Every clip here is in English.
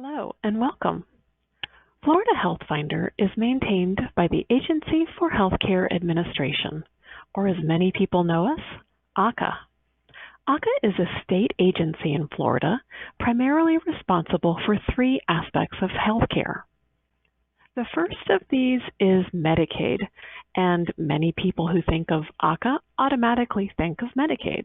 Hello and welcome. Florida HealthFinder is maintained by the Agency for Healthcare Administration, or as many people know us, AHCA. AHCA is a state agency in Florida primarily responsible for three aspects of healthcare. The first of these is Medicaid, and many people who think of AHCA automatically think of Medicaid.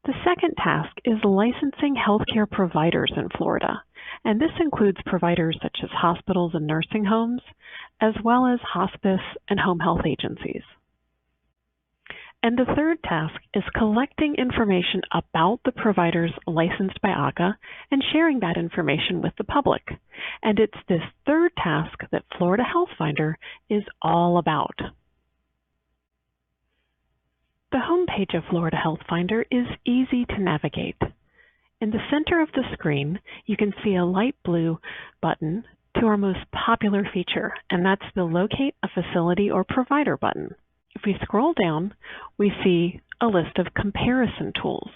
The second task is licensing healthcare providers in Florida, and this includes providers such as hospitals and nursing homes, as well as hospice and home health agencies. And the third task is collecting information about the providers licensed by AHCA and sharing that information with the public. And it's this third task that Florida HealthFinder is all about. The homepage of Florida HealthFinder is easy to navigate. In the center of the screen, you can see a light blue button to our most popular feature, and that's the Locate a Facility or Provider button. If we scroll down, we see a list of comparison tools,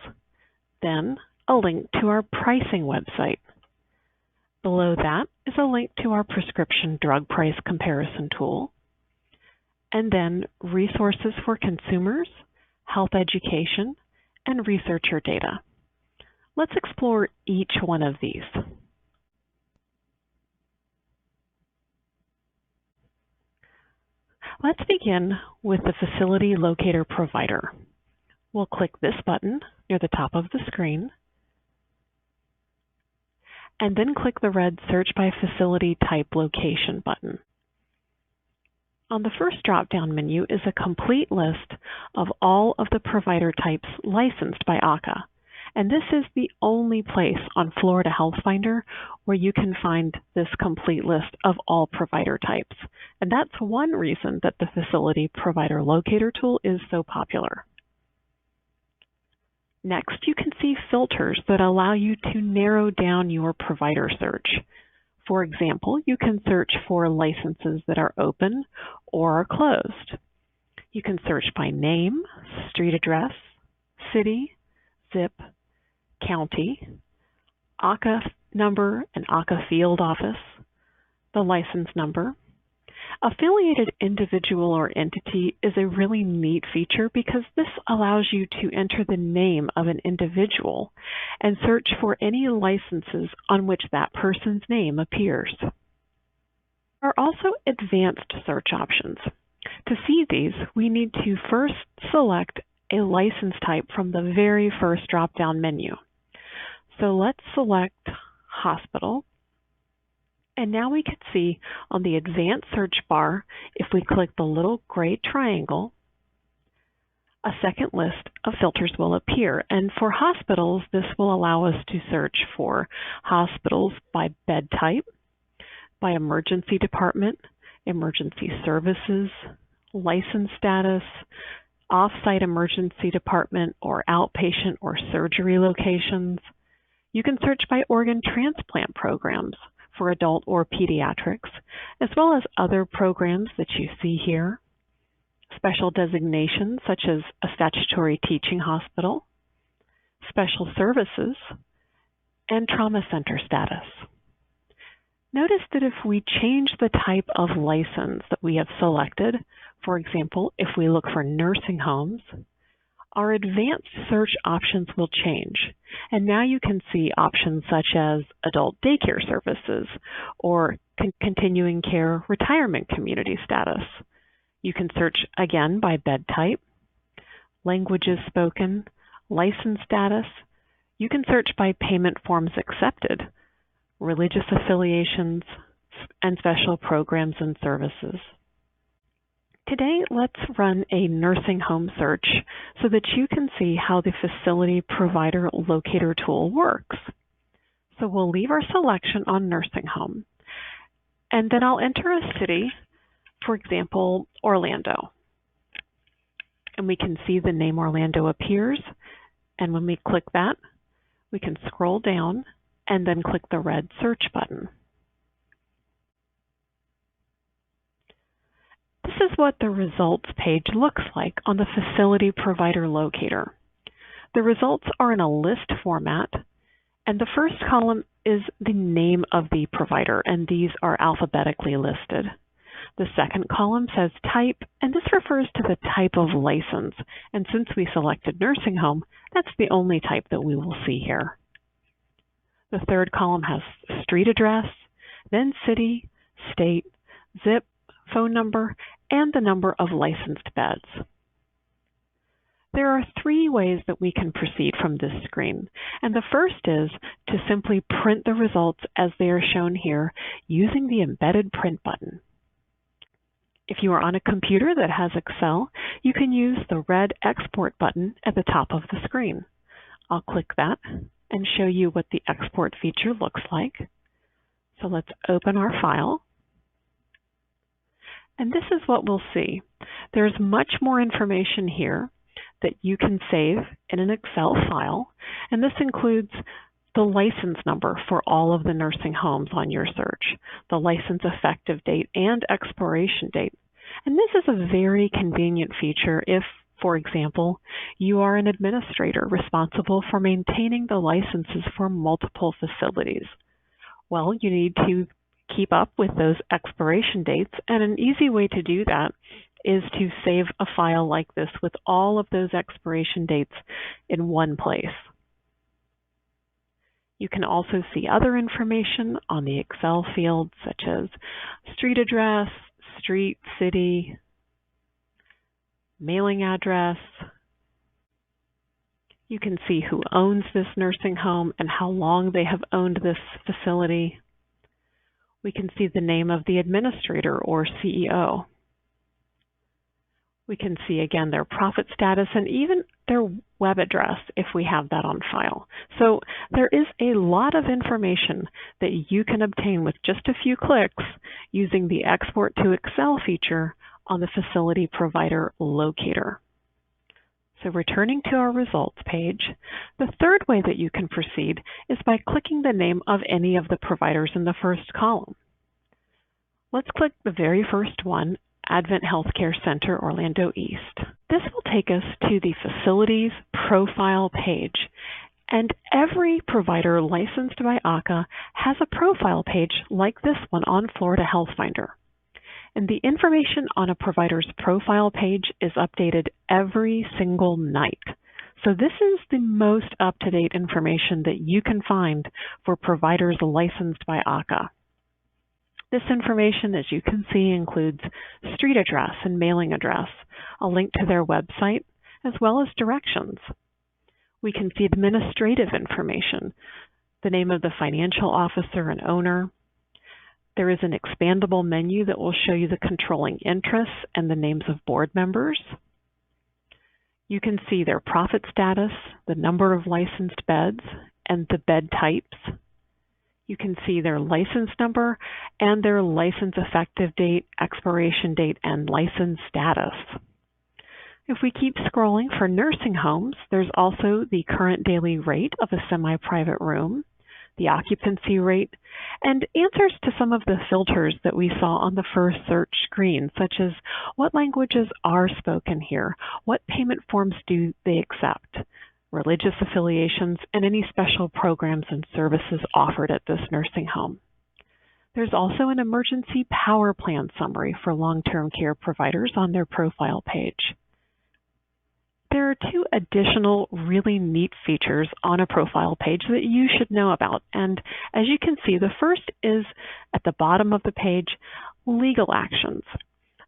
then a link to our pricing website. Below that is a link to our prescription drug price comparison tool, and then resources for consumers, health education, and researcher data. Let's explore each one of these. Let's begin with the Facility Locator Provider. We'll click this button near the top of the screen, and then click the red Search by Facility Type Location button. On the first drop-down menu is a complete list of all of the provider types licensed by AHCA. And this is the only place on Florida HealthFinder where you can find this complete list of all provider types. And that's one reason that the Facility Provider Locator tool is so popular. Next, you can see filters that allow you to narrow down your provider search. For example, you can search for licenses that are open or are closed. You can search by name, street address, city, zip, county, AHCA number and AHCA field office, the license number. Affiliated individual or entity is a really neat feature because this allows you to enter the name of an individual and search for any licenses on which that person's name appears. There are also advanced search options. To see these, we need to first select a license type from the very first drop-down menu. So let's select hospital. And now we can see on the advanced search bar, if we click the little gray triangle, a second list of filters will appear. And for hospitals, this will allow us to search for hospitals by bed type, by emergency department, emergency services, license status, off-site emergency department or outpatient or surgery locations. You can search by organ transplant programs for adult or pediatrics, as well as other programs that you see here, special designations such as a statutory teaching hospital, special services, and trauma center status. Notice that if we change the type of license that we have selected, for example, if we look for nursing homes, our advanced search options will change. And now you can see options such as adult daycare services or continuing care retirement community status. You can search again by bed type, languages spoken, license status. You can search by payment forms accepted, religious affiliations, and special programs and services. Today, let's run a nursing home search so that you can see how the Facility Provider Locator tool works. So we'll leave our selection on nursing home, and then I'll enter a city, for example, Orlando. And we can see the name Orlando appears, and when we click that, we can scroll down and then click the red search button. This is what the results page looks like on the Facility Provider Locator. The results are in a list format, And the first column is the name of the provider, and these are alphabetically listed. The second column says type, and this refers to the type of license. And since we selected nursing home, that's the only type that we will see here. The third column has street address, then city, state, zip, phone number, and the number of licensed beds. There are three ways that we can proceed from this screen, and the first is to simply print the results as they are shown here using the embedded print button. If you are on a computer that has Excel, you can use the red export button at the top of the screen. I'll click that and show you what the export feature looks like. So let's open our file. And this is what we'll see. There's much more information here that you can save in an Excel file, and this includes the license number for all of the nursing homes on your search, the license effective date and expiration date. And this is a very convenient feature if, for example, you are an administrator responsible for maintaining the licenses for multiple facilities. Well, you need to keep up with those expiration dates, and an easy way to do that is to save a file like this with all of those expiration dates in one place. You can also see other information on the Excel field, such as street address, street, city, mailing address. You can see who owns this nursing home and how long they have owned this facility. We can see the name of the administrator or CEO. We can see again their profit status and even their web address if we have that on file. So there is a lot of information that you can obtain with just a few clicks using the Export to Excel feature on the facility provider Locator. So returning to our results page, the third way that you can proceed is by clicking the name of any of the providers in the first column. Let's click the very first one, Advent Healthcare Center, Orlando East. This will take us to the facility's profile page, and every provider licensed by AHCA has a profile page like this one on FloridaHealthFinder. And the information on a provider's profile page is updated every single night. So this is the most up-to-date information that you can find for providers licensed by AHCA. This information, as you can see, includes street address and mailing address, a link to their website, as well as directions. We can see administrative information, the name of the financial officer and owner. There is an expandable menu that will show you the controlling interests and the names of board members. You can see their profit status, the number of licensed beds, and the bed types. You can see their license number and their license effective date, expiration date, and license status. If we keep scrolling for nursing homes, there's also the current daily rate of a semi-private room, the occupancy rate, and answers to some of the filters that we saw on the first search screen, such as what languages are spoken here, what payment forms do they accept, religious affiliations, and any special programs and services offered at this nursing home. There's also an emergency power plan summary for long-term care providers on their profile page. There are two additional really neat features on a profile page that you should know about. And as you can see, the first is at the bottom of the page, legal actions.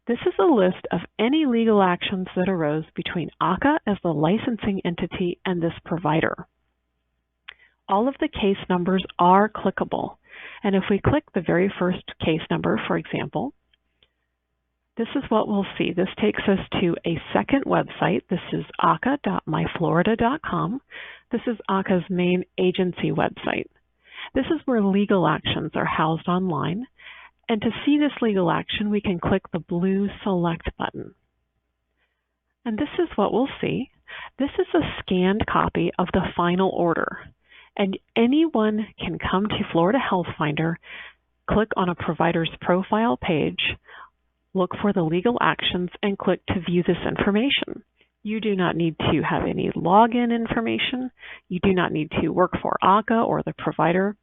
This is a list of any legal actions that arose between AHCA as the licensing entity and this provider. All of the case numbers are clickable. And if we click the very first case number, for example, this is what we'll see. This takes us to a second website. This is ahca.myflorida.com. This is AHCA's main agency website. This is where legal actions are housed online. And to see this legal action, we can click the blue Select button. And this is what we'll see. This is a scanned copy of the final order. And anyone can come to FloridaHealthFinder, click on a provider's profile page, look for the legal actions, and click to view this information. You do not need to have any login information. You do not need to work for AHCA or the provider.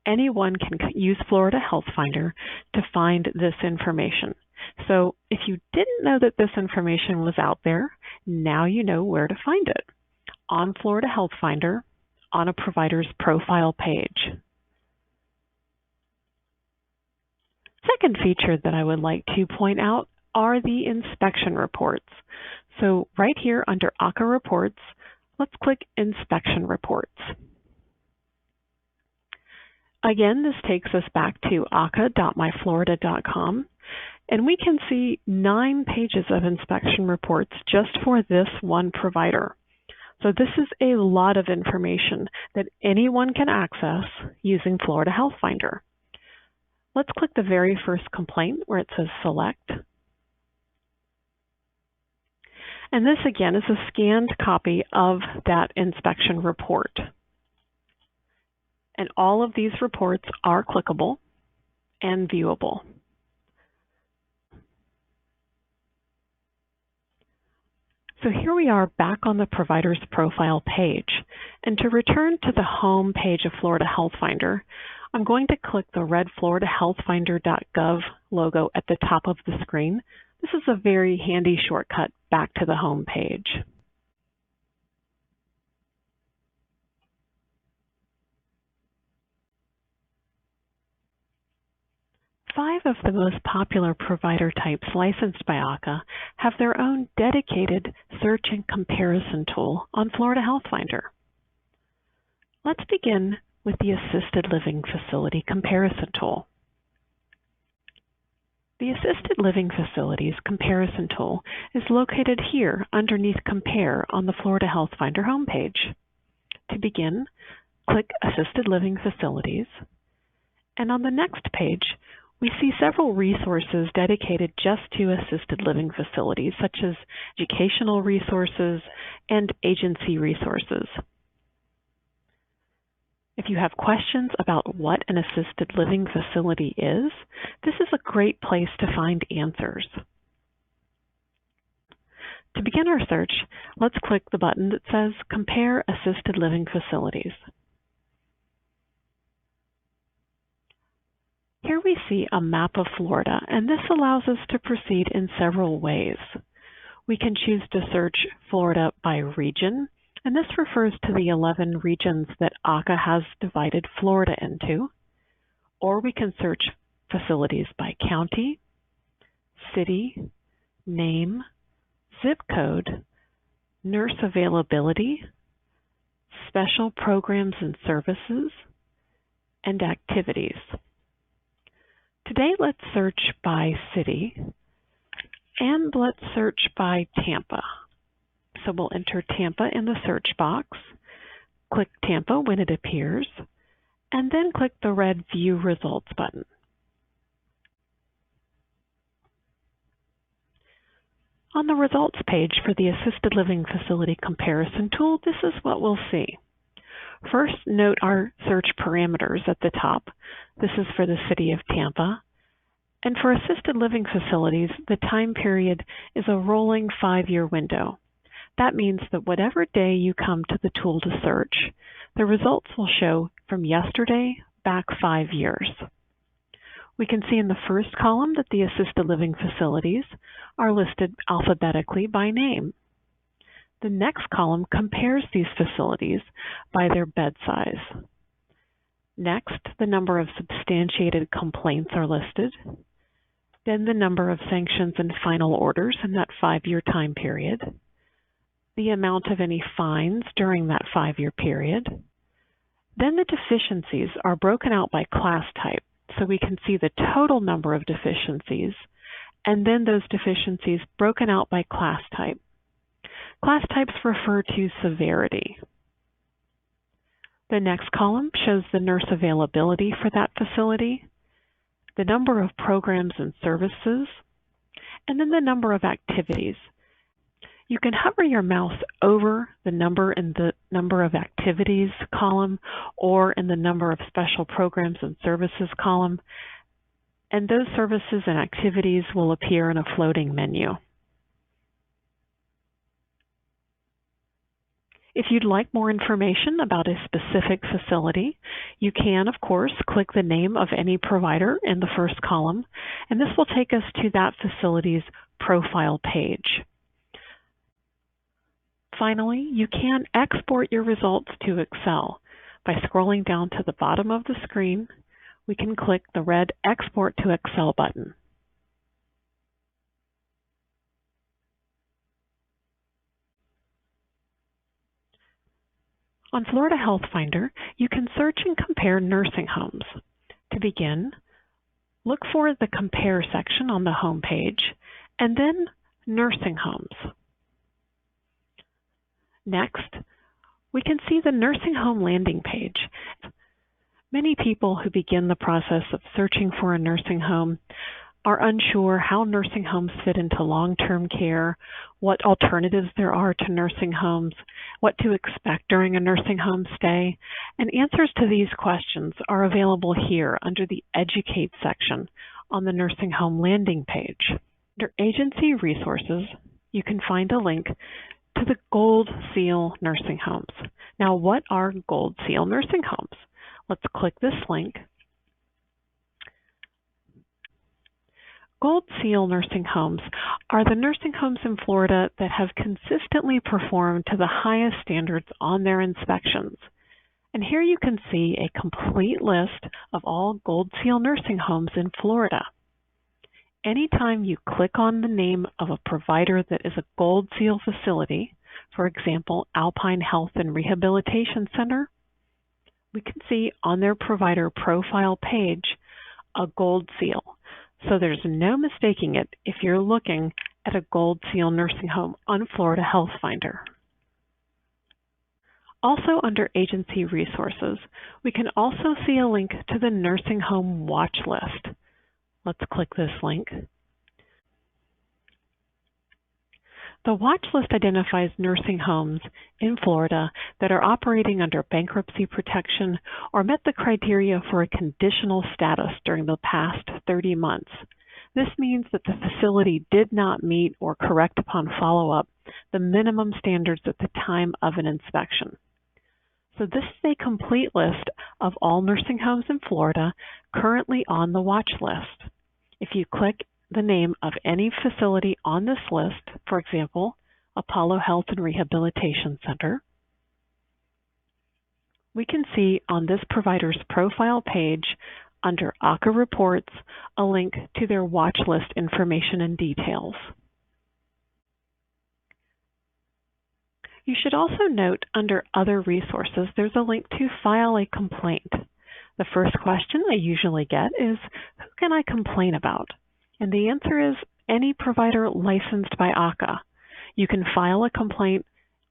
Anyone can use FloridaHealthFinder to find this information. So if you didn't know that this information was out there, now you know where to find it. On FloridaHealthFinder, on a provider's profile page. Second feature that I would like to point out are the inspection reports. So right here under AHCA Reports, let's click Inspection Reports. Again, this takes us back to ahca.myflorida.com, and we can see 9 pages of inspection reports just for this one provider. So this is a lot of information that anyone can access using FloridaHealthFinder. Let's click the very first complaint where it says Select. And this again is a scanned copy of that inspection report. And all of these reports are clickable and viewable. So here we are back on the provider's profile page. And to return to the home page of FloridaHealthFinder, I'm going to click the red FloridaHealthFinder.gov logo at the top of the screen. This is a very handy shortcut back to the home page. Five of the most popular provider types licensed by AHCA have their own dedicated search and comparison tool on FloridaHealthFinder. Let's begin with the Assisted Living Facility Comparison tool. The Assisted Living Facilities Comparison tool is located here underneath Compare on the FloridaHealthFinder homepage. To begin, click Assisted Living Facilities, and on the next page, we see several resources dedicated just to assisted living facilities, such as educational resources and agency resources. If you have questions about what an assisted living facility is, this is a great place to find answers. To begin our search, let's click the button that says Compare Assisted Living Facilities. Here we see a map of Florida, and this allows us to proceed in several ways. We can choose to search Florida by region, and this refers to the 11 regions that AHCA has divided Florida into. Or we can search facilities by county, city, name, zip code, nurse availability, special programs and services, and activities. Today, let's search by city, and let's search by Tampa. So we'll enter Tampa in the search box, click Tampa when it appears, and then click the red View Results button. On the results page for the Assisted Living Facility Comparison tool, this is what we'll see. First, note our search parameters at the top. This is for the city of Tampa. And for assisted living facilities, the time period is a rolling 5-year window. That means that whatever day you come to the tool to search, the results will show from yesterday back 5 years. We can see in the first column that the assisted living facilities are listed alphabetically by name. The next column compares these facilities by their bed size. Next, the number of substantiated complaints are listed. Then the number of sanctions and final orders in that 5-year time period. The amount of any fines during that 5-year period. Then the deficiencies are broken out by class type, so we can see the total number of deficiencies, and then those deficiencies broken out by class type. Class types refer to severity. The next column shows the nurse availability for that facility, the number of programs and services, and then the number of activities. You can hover your mouse over the number in the number of activities column or in the number of special programs and services column, and those services and activities will appear in a floating menu. If you'd like more information about a specific facility, you can, of course, click the name of any provider in the first column, and this will take us to that facility's profile page. Finally, you can export your results to Excel. By scrolling down to the bottom of the screen, we can click the red Export to Excel button. On FloridaHealthFinder, you can search and compare nursing homes. To begin, look for the Compare section on the home page, and then Nursing Homes. Next, we can see the nursing home landing page. Many people who begin the process of searching for a nursing home are unsure how nursing homes fit into long-term care, what alternatives there are to nursing homes, what to expect during a nursing home stay, and answers to these questions are available here under the Educate section on the nursing home landing page. Under Agency Resources, you can find a link to the Gold Seal Nursing Homes. Now, what are Gold Seal Nursing Homes? Let's click this link. Gold Seal nursing homes are the nursing homes in Florida that have consistently performed to the highest standards on their inspections. And here you can see a complete list of all Gold Seal nursing homes in Florida. Anytime you click on the name of a provider that is a Gold Seal facility, for example, Alpine Health and Rehabilitation Center, we can see on their provider profile page a Gold Seal. So there's no mistaking it if you're looking at a Gold Seal nursing home on FloridaHealthFinder. Also under Agency Resources, we can also see a link to the Nursing Home Watch List. Let's click this link. The watch list identifies nursing homes in Florida that are operating under bankruptcy protection or met the criteria for a conditional status during the past 30 months. This means that the facility did not meet or correct upon follow-up the minimum standards at the time of an inspection. So this is a complete list of all nursing homes in Florida currently on the watch list. If you click the name of any facility on this list, for example, Apollo Health and Rehabilitation Center, we can see on this provider's profile page under AHCA Reports a link to their watch list information and details. You should also note under Other Resources there's a link to file a complaint. The first question I usually get is, who can I complain about? And the answer is any provider licensed by AHCA. You can file a complaint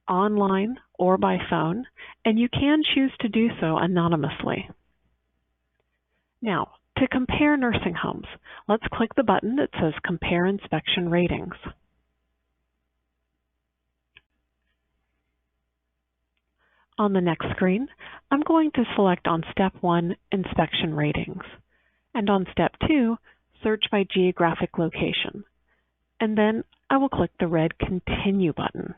online or by phone, and you can choose to do so anonymously. Now, to compare nursing homes, let's click the button that says Compare Inspection Ratings. On the next screen, I'm going to select on Step 1, Inspection Ratings, and on Step 2, Search by Geographic Location, and then I will click the red Continue button.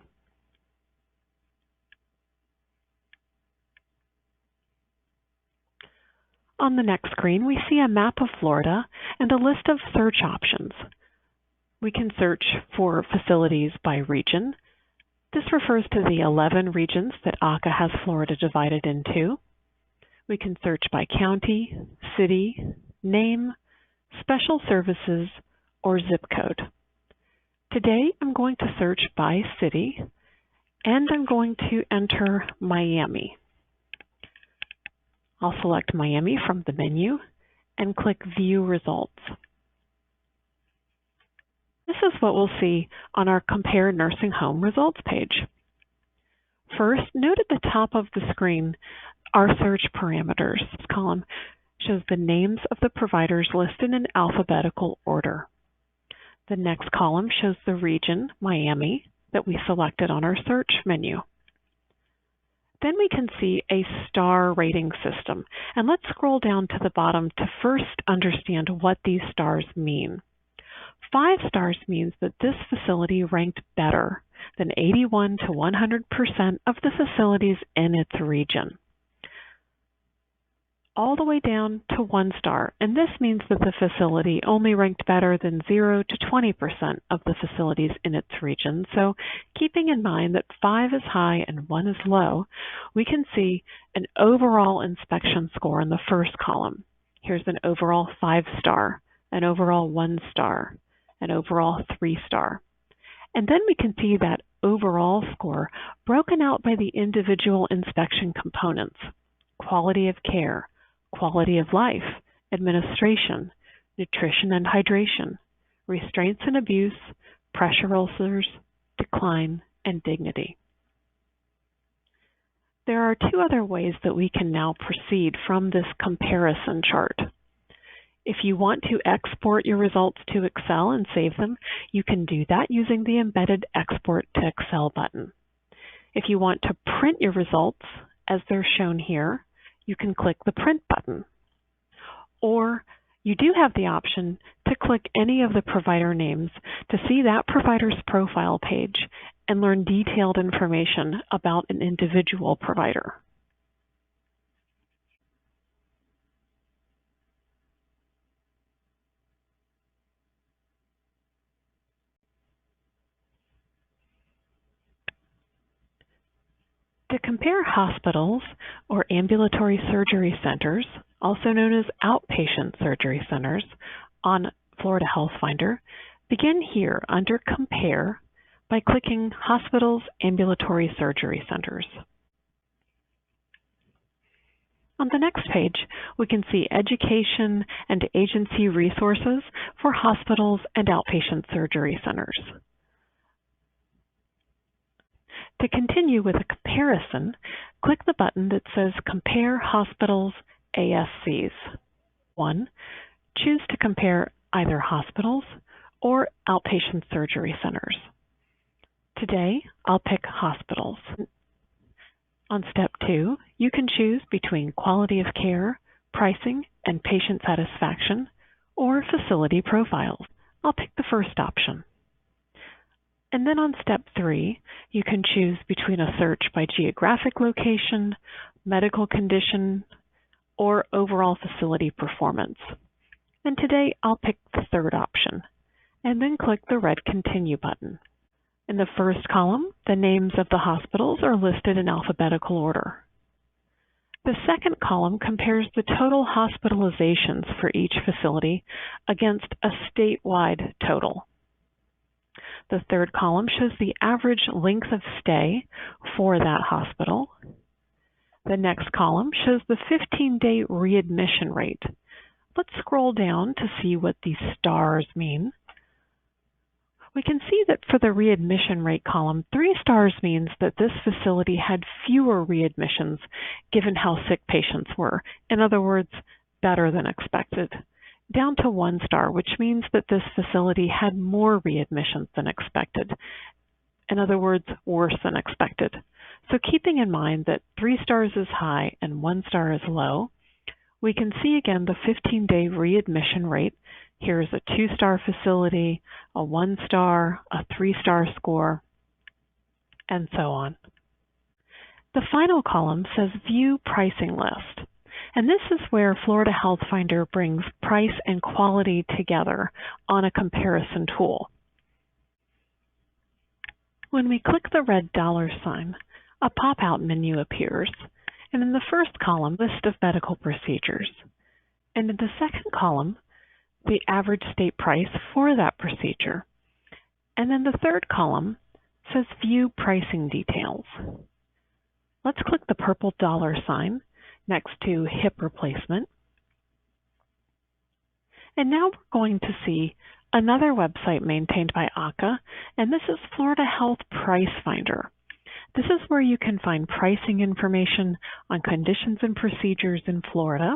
On the next screen, we see a map of Florida and a list of search options. We can search for facilities by region. This refers to the 11 regions that AHCA has Florida divided into. We can search by county, city, name, special services, or zip code. Today, I'm going to search by city, and I'm going to enter Miami. I'll select Miami from the menu and click View Results. This is what we'll see on our Compare Nursing Home Results page. First, note at the top of the screen our search parameters. This column shows the names of the providers listed in alphabetical order. The next column shows the region, Miami, that we selected on our search menu. Then we can see a star rating system, and let's scroll down to the bottom to first understand what these stars mean. 5 stars means that this facility ranked better, than 81 to 100% of the facilities in its region, all the way down to 1 star, and this means that the facility only ranked better than 0 to 20% of the facilities in its region. So keeping in mind that 5 is high and 1 is low, we can see an overall inspection score in the first column. Here's an overall 5-star, an overall 1-star, an overall 3-star. And then we can see that overall score broken out by the individual inspection components: quality of care, quality of life, administration, nutrition and hydration, restraints and abuse, pressure ulcers, decline, and dignity. There are 2 other ways that we can now proceed from this comparison chart. If you want to export your results to Excel and save them, you can do that using the embedded Export to Excel button. If you want to print your results, as they're shown here, you can click the Print button. Or you do have the option to click any of the provider names to see that provider's profile page and learn detailed information about an individual provider. To compare hospitals or ambulatory surgery centers, also known as outpatient surgery centers, on FloridaHealthFinder, begin here under Compare by clicking Hospitals, Ambulatory Surgery Centers. On the next page, we can see education and agency resources for hospitals and outpatient surgery centers. To continue with a comparison, click the button that says Compare Hospitals ASCs. 1. Choose to compare either hospitals or outpatient surgery centers. Today, I'll pick hospitals. On step 2, you can choose between quality of care, pricing, and patient satisfaction, or facility profiles. I'll pick the first option. And then on step 3, you can choose between a search by geographic location, medical condition, or overall facility performance. And today I'll pick the third option, and then click the red Continue button. In the first column, the names of the hospitals are listed in alphabetical order. The second column compares the total hospitalizations for each facility against a statewide total. The third column shows the average length of stay for that hospital. The next column shows the 15-day readmission rate. Let's scroll down to see what these stars mean. We can see that for the readmission rate column, 3 stars means that this facility had fewer readmissions given how sick patients were. In other words, better than expected. Down to 1 star, which means that this facility had more readmissions than expected. In other words, worse than expected. So keeping in mind that 3 stars is high and 1 star is low, we can see again the 15-day readmission rate. Here's a 2-star facility, a 1-star, a 3-star score, and so on. The final column says View Pricing List. And this is where FloridaHealthFinder brings price and quality together on a comparison tool. When we click the red $sign, a pop-out menu appears, and in the first column, list of medical procedures. And in the second column, the average state price for that procedure. And then the third column says View Pricing Details. Let's click the purple $sign next to hip replacement. And now we're going to see another website maintained by AHCA, and this is Florida Health Price Finder. This is where you can find pricing information on conditions and procedures in Florida.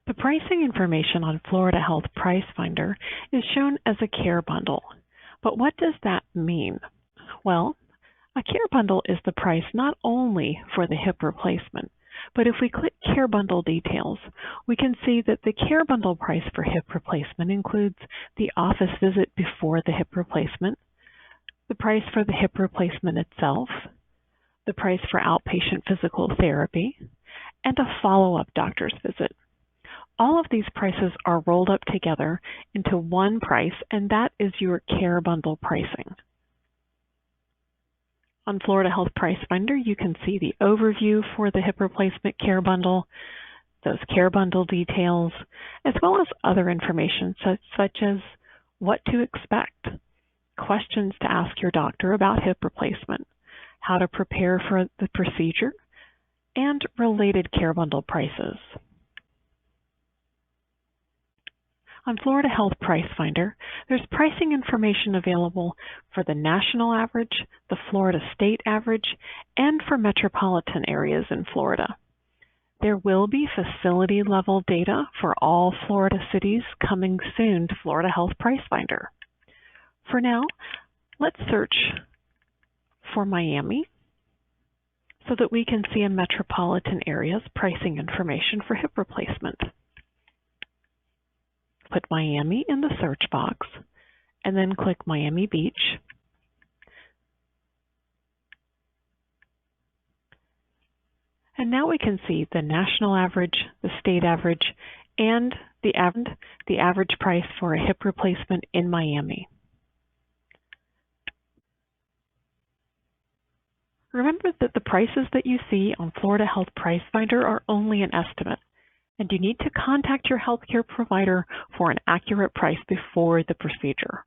The pricing information on Florida Health Price Finder is shown as a care bundle. But what does that mean? Well, a care bundle is the price not only for the hip replacement, but if we click Care Bundle Details, we can see that the Care Bundle price for hip replacement includes the office visit before the hip replacement, the price for the hip replacement itself, the price for outpatient physical therapy, and a follow-up doctor's visit. All of these prices are rolled up together into one price, and that is your care bundle pricing. On Florida Health Price Finder, you can see the overview for the hip replacement care bundle, those care bundle details, as well as other information such as what to expect, questions to ask your doctor about hip replacement, how to prepare for the procedure, and related care bundle prices. On Florida Health Price Finder, there's pricing information available for the national average, the Florida state average, and for metropolitan areas in Florida. There will be facility-level data for all Florida cities coming soon to Florida Health Price Finder. For now, let's search for Miami so that we can see a metropolitan area's pricing information for hip replacement. Put Miami in the search box and then click Miami Beach. And now we can see the national average, the state average, and the average price for a hip replacement in Miami. Remember that the prices that you see on Florida Health Price Finder are only an estimate, and you need to contact your healthcare provider for an accurate price before the procedure.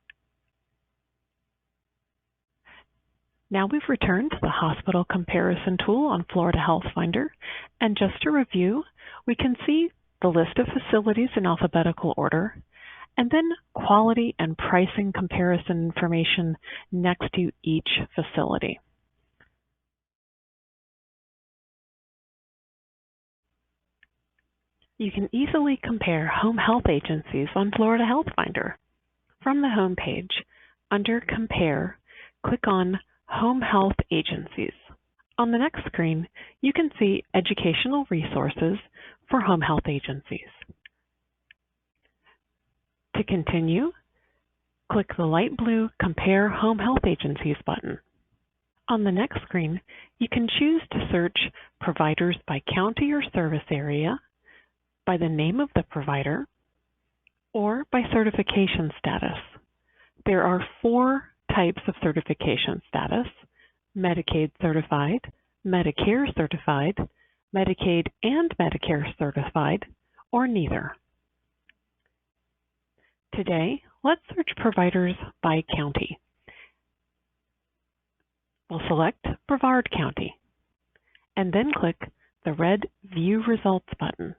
Now we've returned to the hospital comparison tool on Florida Health Finder, and just to review, we can see the list of facilities in alphabetical order, and then quality and pricing comparison information next to each facility. You can easily compare home health agencies on Florida Health Finder. From the home page, under Compare, click on Home Health Agencies. On the next screen, you can see educational resources for home health agencies. To continue, click the light blue Compare Home Health Agencies button. On the next screen, you can choose to search providers by county or service area, by the name of the provider, or by certification status. There are 4 types of certification status: Medicaid certified, Medicare certified, Medicaid and Medicare certified, or neither. Today, let's search providers by county. We'll select Brevard County, and then click the red View Results button.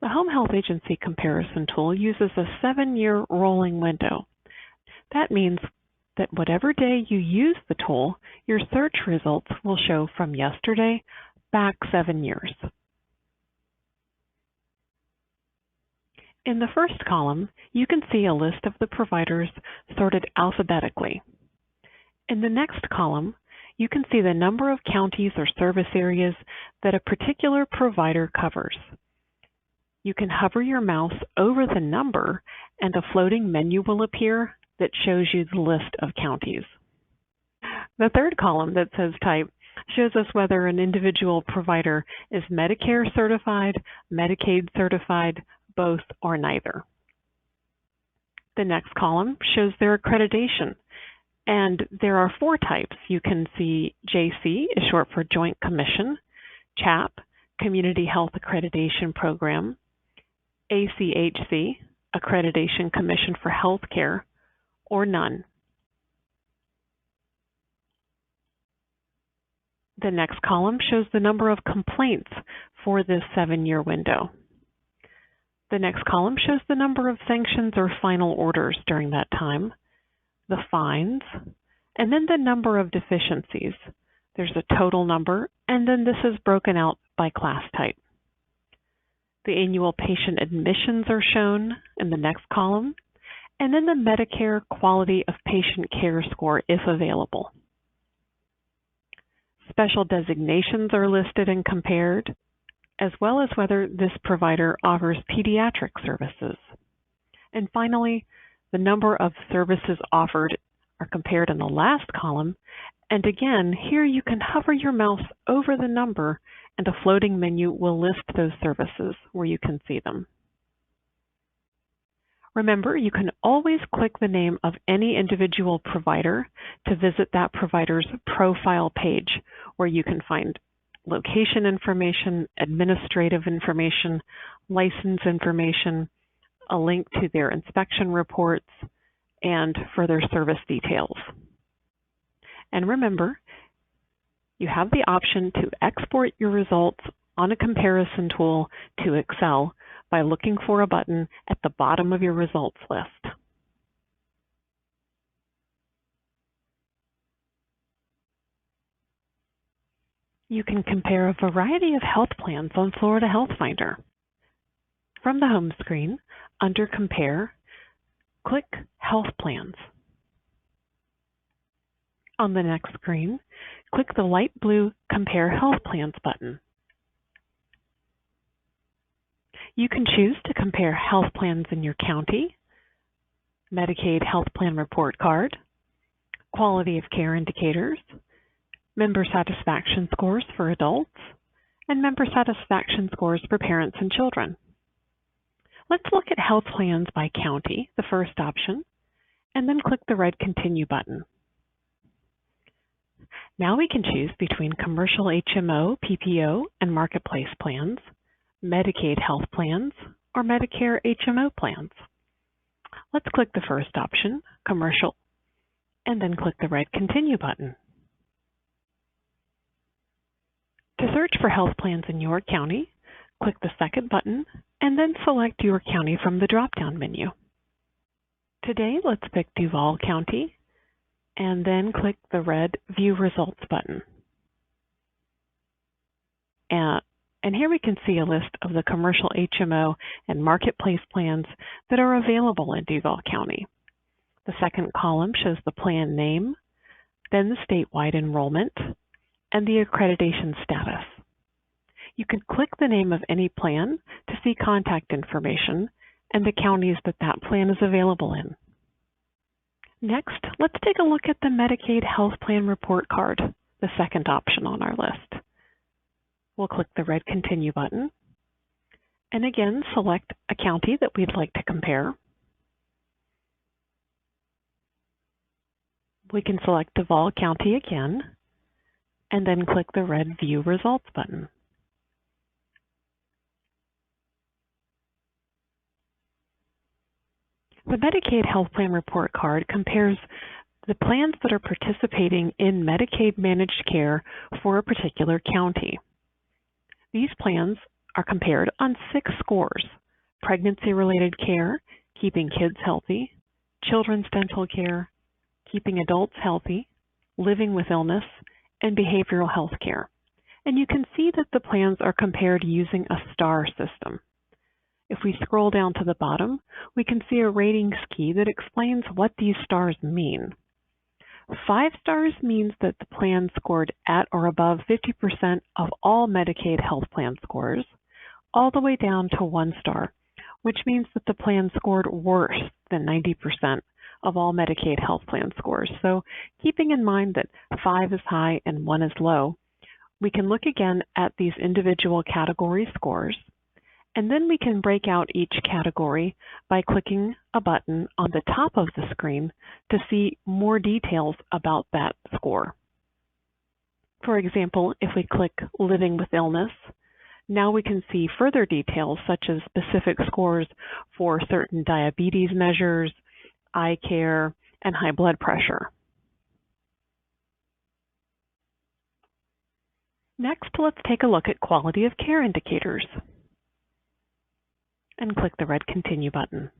The Home Health Agency Comparison tool uses a 7-year rolling window. That means that whatever day you use the tool, your search results will show from yesterday back 7 years. In the first column, you can see a list of the providers sorted alphabetically. In the next column, you can see the number of counties or service areas that a particular provider covers. You can hover your mouse over the number and a floating menu will appear that shows you the list of counties. The third column that says Type shows us whether an individual provider is Medicare certified, Medicaid certified, both, or neither. The next column shows their accreditation, and there are 4 types. You can see JC is short for Joint Commission, CHAP, Community Health Accreditation Program, ACHC, Accreditation Commission for Healthcare, or none. The next column shows the number of complaints for this 7-year window. The next column shows the number of sanctions or final orders during that time, the fines, and then the number of deficiencies. There's a total number, and then this is broken out by class type. The annual patient admissions are shown in the next column, and then the Medicare Quality of Patient Care score if available. Special designations are listed and compared, as well as whether this provider offers pediatric services. And finally, the number of services offered are compared in the last column. And again, here you can hover your mouse over the number and a floating menu will list those services where you can see them. Remember, you can always click the name of any individual provider to visit that provider's profile page, where you can find location information, administrative information, license information, a link to their inspection reports, and further service details. And remember, you have the option to export your results on a comparison tool to Excel by looking for a button at the bottom of your results list. You can compare a variety of health plans on FloridaHealthFinder. From the home screen, under Compare, click Health Plans. On the next screen, click the light blue Compare Health Plans button. You can choose to compare health plans in your county, Medicaid Health Plan Report Card, quality of care indicators, member satisfaction scores for adults, and member satisfaction scores for parents and children. Let's look at health plans by county, the first option, and then click the red Continue button. Now we can choose between commercial HMO, PPO, and marketplace plans, Medicaid health plans, or Medicare HMO plans. Let's click the first option, commercial, and then click the red Continue button. To search for health plans in your county, click the second button and then select your county from the drop-down menu. Today, let's pick Duval County and then click the red View Results button. And here we can see a list of the commercial HMO and marketplace plans that are available in Duval County. The second column shows the plan name, then the statewide enrollment, and the accreditation status. You can click the name of any plan to see contact information and the counties that that plan is available in. Next, let's take a look at the Medicaid Health Plan Report Card, the second option on our list. We'll click the red Continue button, and again select a county that we'd like to compare. We can select Duval County again, and then click the red View Results button. The Medicaid Health Plan Report Card compares the plans that are participating in Medicaid managed care for a particular county. These plans are compared on 6 scores: pregnancy-related care, keeping kids healthy, children's dental care, keeping adults healthy, living with illness, and behavioral health care. And you can see that the plans are compared using a star system. If we scroll down to the bottom, we can see a ratings key that explains what these stars mean. 5 stars means that the plan scored at or above 50% of all Medicaid health plan scores, all the way down to 1 star, which means that the plan scored worse than 90% of all Medicaid health plan scores. So keeping in mind that 5 is high and 1 is low, we can look again at these individual category scores, and then we can break out each category by clicking a button on the top of the screen to see more details about that score. For example, if we click Living with Illness, now we can see further details such as specific scores for certain diabetes measures, eye care, and high blood pressure. Next, let's take a look at quality of care indicators, and click the red Continue button.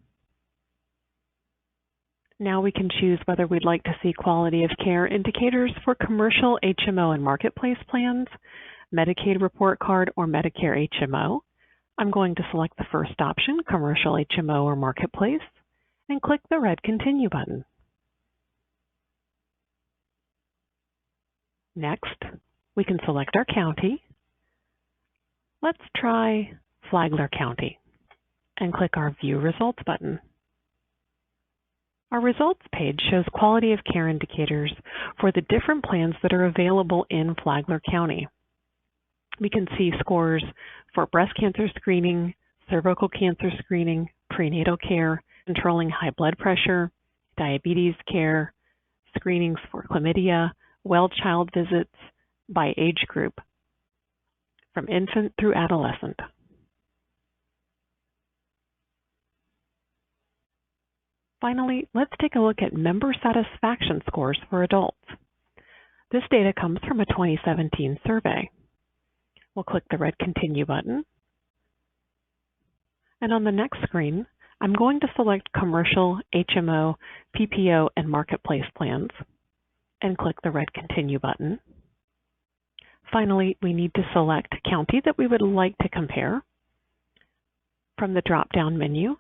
Now we can choose whether we'd like to see quality of care indicators for commercial HMO and marketplace plans, Medicaid report card, or Medicare HMO. I'm going to select the first option, commercial HMO or marketplace, and click the red Continue button. Next, we can select our county. Let's try Flagler County and click our View Results button. Our results page shows quality of care indicators for the different plans that are available in Flagler County. We can see scores for breast cancer screening, cervical cancer screening, prenatal care, controlling high blood pressure, diabetes care, screenings for chlamydia, well child visits by age group, from infant through adolescent. Finally, let's take a look at member satisfaction scores for adults. This data comes from a 2017 survey. We'll click the red Continue button. And on the next screen, I'm going to select Commercial, HMO, PPO, and Marketplace plans, and click the red Continue button. Finally, we need to select county that we would like to compare. From the drop-down menu,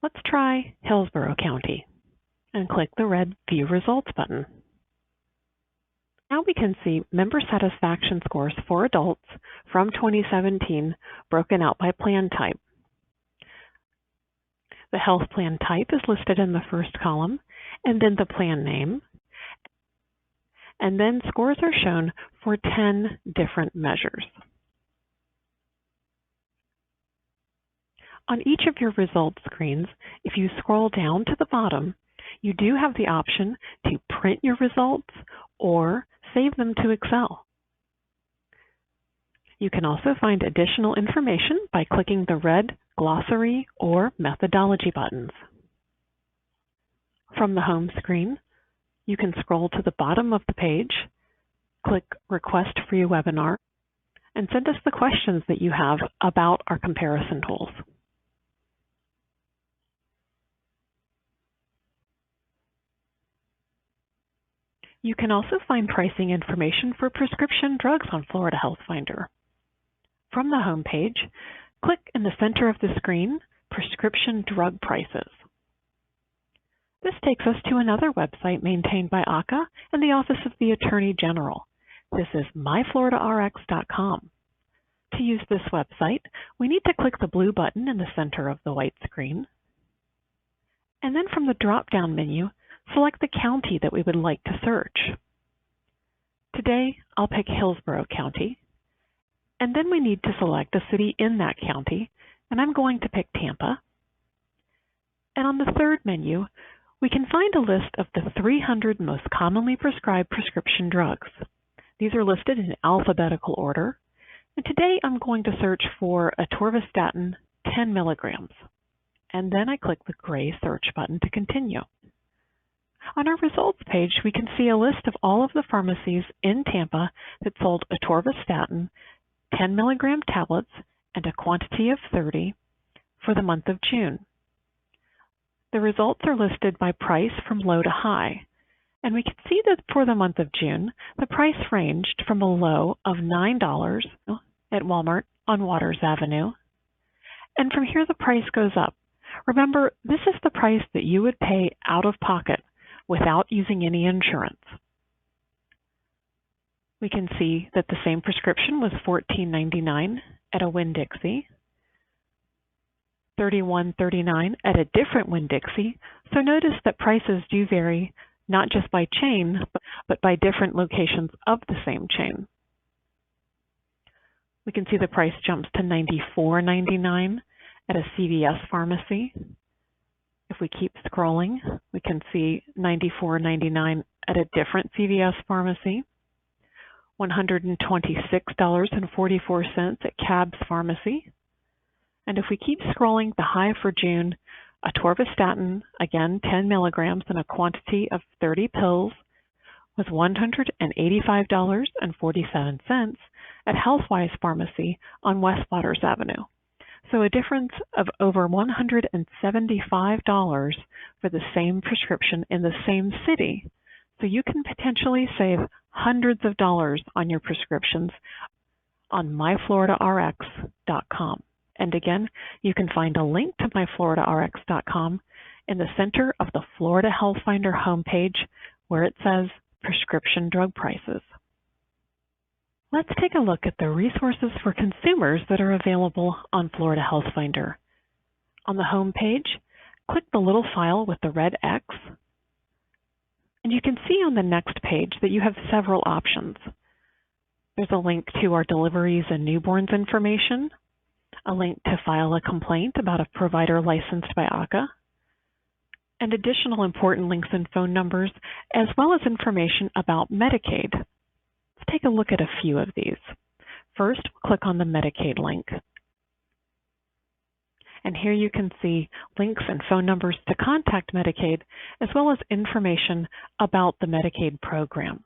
let's try Hillsborough County, and click the red View Results button. Now we can see member satisfaction scores for adults from 2017 broken out by plan type. The health plan type is listed in the first column, and then the plan name. And then scores are shown for 10 different measures. On each of your results screens, if you scroll down to the bottom, you do have the option to print your results or save them to Excel. You can also find additional information by clicking the red Glossary or Methodology buttons. From the home screen, you can scroll to the bottom of the page, click Request Free Webinar, and send us the questions that you have about our comparison tools. You can also find pricing information for prescription drugs on FloridaHealthFinder. From the home page, click in the center of the screen, Prescription Drug Prices. This takes us to another website maintained by AHCA and the Office of the Attorney General. This is myfloridarx.com. To use this website, we need to click the blue button in the center of the white screen. And then from the drop-down menu, select the county that we would like to search. Today, I'll pick Hillsborough County, and then we need to select a city in that county, and I'm going to pick Tampa. And on the third menu, we can find a list of the 300 most commonly prescribed prescription drugs. These are listed in alphabetical order, and today I'm going to search for atorvastatin 10 milligrams, and then I click the gray search button to continue. On our results page, we can see a list of all of the pharmacies in Tampa that sold atorvastatin 10 milligram tablets and a quantity of 30 for the month of June. The results are listed by price from low to high, and we can see that for the month of June, the price ranged from a low of $9 at Walmart on Waters Avenue, and from here the price goes up. Remember, this is the price that you would pay out of pocket without using any insurance. We can see that the same prescription was $14.99 at a Winn-Dixie, $31.39 at a different Winn-Dixie. So notice that prices do vary not just by chain, but by different locations of the same chain. We can see the price jumps to $94.99 at a CVS pharmacy. If we keep scrolling, we can see $94.99 at a different CVS pharmacy, $126.44 at Cab's Pharmacy. And if we keep scrolling, the high for June, atorvastatin, again 10 milligrams in a quantity of 30 pills, was $185.47 at Healthwise Pharmacy on West Waters Avenue. So a difference of over $175 for the same prescription in the same city. So you can potentially save hundreds of dollars on your prescriptions on myfloridarx.com. And again, you can find a link to myfloridarx.com in the center of the Florida Health Finder homepage where it says Prescription Drug Prices. Let's take a look at the resources for consumers that are available on Florida Health Finder. On the home page, click the little file with the red X, and you can see on the next page that you have several options. There's a link to our deliveries and newborns information, a link to file a complaint about a provider licensed by AHCA, and additional important links and phone numbers, as well as information about Medicaid. Let's take a look at a few of these. First, we'll click on the Medicaid link. And here you can see links and phone numbers to contact Medicaid, as well as information about the Medicaid program.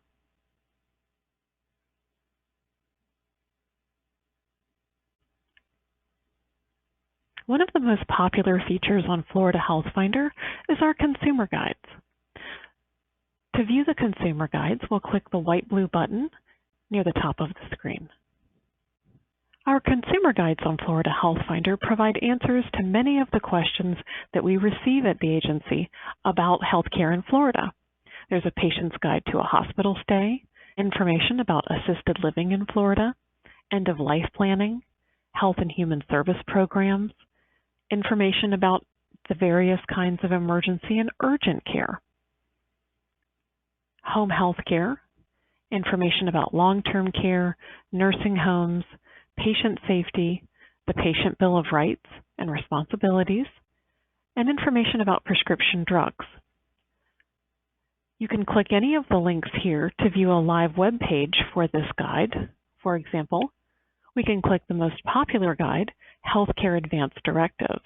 One of the most popular features on FloridaHealthFinder is our consumer guides. To view the consumer guides, we'll click the white-blue button near the top of the screen. Our consumer guides on FloridaHealthFinder provide answers to many of the questions that we receive at the agency about healthcare in Florida. There's a patient's guide to a hospital stay, information about assisted living in Florida, end-of-life planning, health and human service programs, information about the various kinds of emergency and urgent care, home health care, information about long-term care, nursing homes, patient safety, the Patient Bill of Rights and Responsibilities, and information about prescription drugs. You can click any of the links here to view a live web page for this guide. For example, we can click the most popular guide, Healthcare Advanced Directives.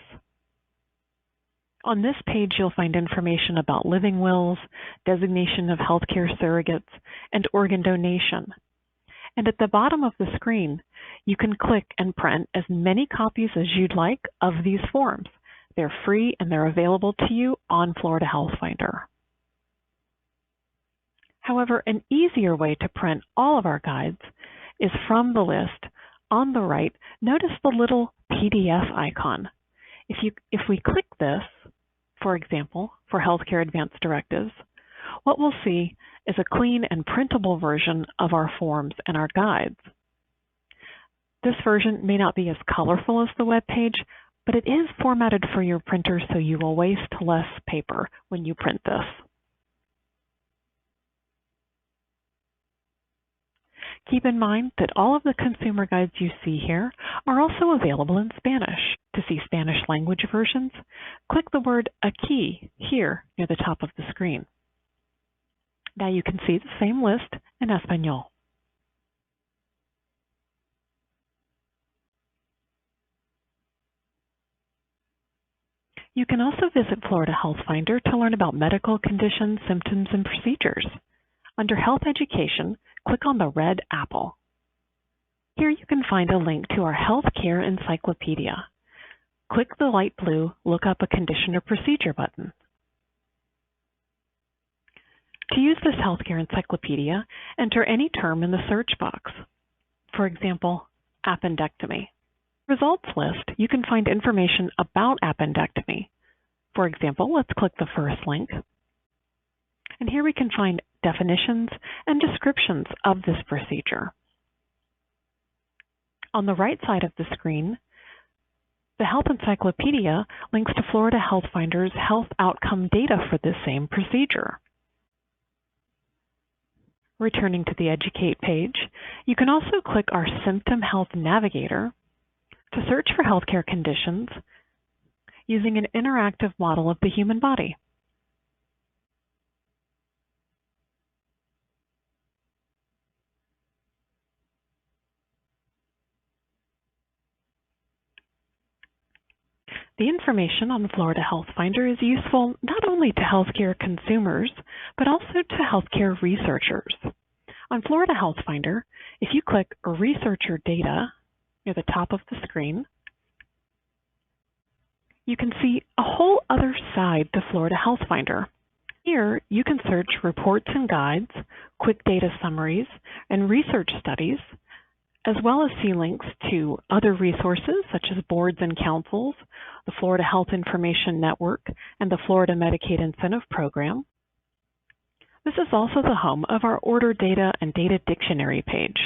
On this page, you'll find information about living wills, designation of healthcare surrogates, and organ donation. And at the bottom of the screen, you can click and print as many copies as you'd like of these forms. They're free and they're available to you on FloridaHealthFinder. However, an easier way to print all of our guides is from the list. On the right, notice the little PDF icon. If we click this, for example, for Healthcare Advanced Directives, what we'll see is a clean and printable version of our forms and our guides. This version may not be as colorful as the web page, but it is formatted for your printer, so you will waste less paper when you print this. Keep in mind that all of the consumer guides you see here are also available in Spanish. To see Spanish language versions, click the word AHCA here near the top of the screen. Now you can see the same list in Espanol. You can also visit FloridaHealthFinder to learn about medical conditions, symptoms, and procedures. Under Health Education, click on the red apple. Here you can find a link to our Healthcare Encyclopedia. Click the light blue Look Up a Condition or Procedure button. To use this Healthcare Encyclopedia, enter any term in the search box. For example, appendectomy. Results list, you can find information about appendectomy. For example, let's click the first link. And here we can find definitions and descriptions of this procedure. On the right side of the screen, the Health Encyclopedia links to FloridaHealthFinder's health outcome data for this same procedure. Returning to the Educate page, you can also click our Symptom Health Navigator to search for healthcare conditions using an interactive model of the human body. The information on FloridaHealthFinder is useful not only to healthcare consumers, but also to healthcare researchers. On FloridaHealthFinder, if you click Researcher Data near the top of the screen, you can see a whole other side to FloridaHealthFinder. Here, you can search reports and guides, quick data summaries, and research studies, as well as see links to other resources such as boards and councils, the Florida Health Information Network, and the Florida Medicaid Incentive Program. This is also the home of our Order Data and Data Dictionary page.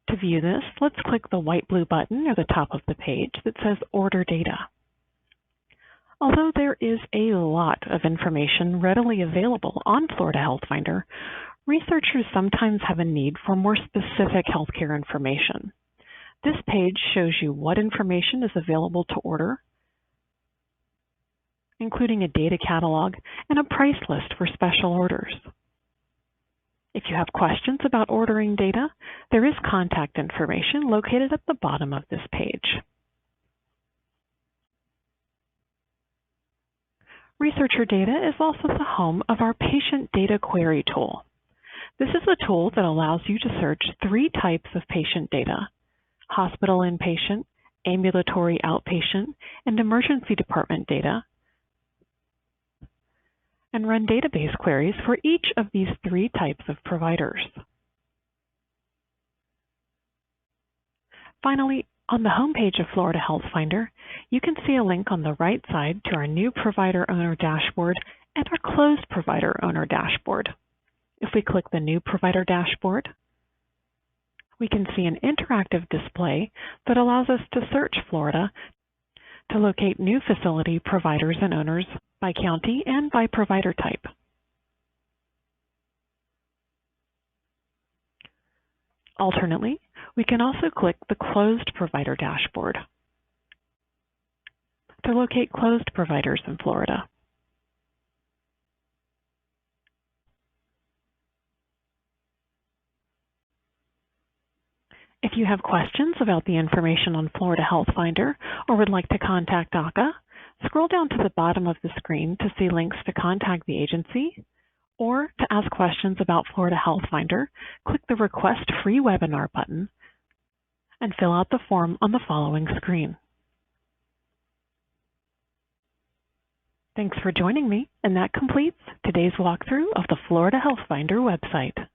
To view this, let's click the white-blue button near the top of the page that says Order Data. Although there is a lot of information readily available on Florida HealthFinder, researchers sometimes have a need for more specific healthcare information. This page shows you what information is available to order, including a data catalog and a price list for special orders. If you have questions about ordering data, there is contact information located at the bottom of this page. Researcher Data is also the home of our Patient Data Query tool. This is a tool that allows you to search 3 types of patient data: hospital inpatient, ambulatory outpatient, and emergency department data, and run database queries for each of these 3 types of providers. Finally, on the homepage of Florida HealthFinder, you can see a link on the right side to our new Provider Owner Dashboard and our Closed Provider Owner Dashboard. If we click the New Provider Dashboard, we can see an interactive display that allows us to search Florida to locate new facility providers and owners by county and by provider type. Alternately, we can also click the Closed Provider Dashboard to locate closed providers in Florida. If you have questions about the information on Florida HealthFinder or would like to contact AHCA, scroll down to the bottom of the screen to see links to contact the agency, or to ask questions about Florida HealthFinder, click the Request Free Webinar button and fill out the form on the following screen. Thanks for joining me, and that completes today's walkthrough of the Florida HealthFinder website.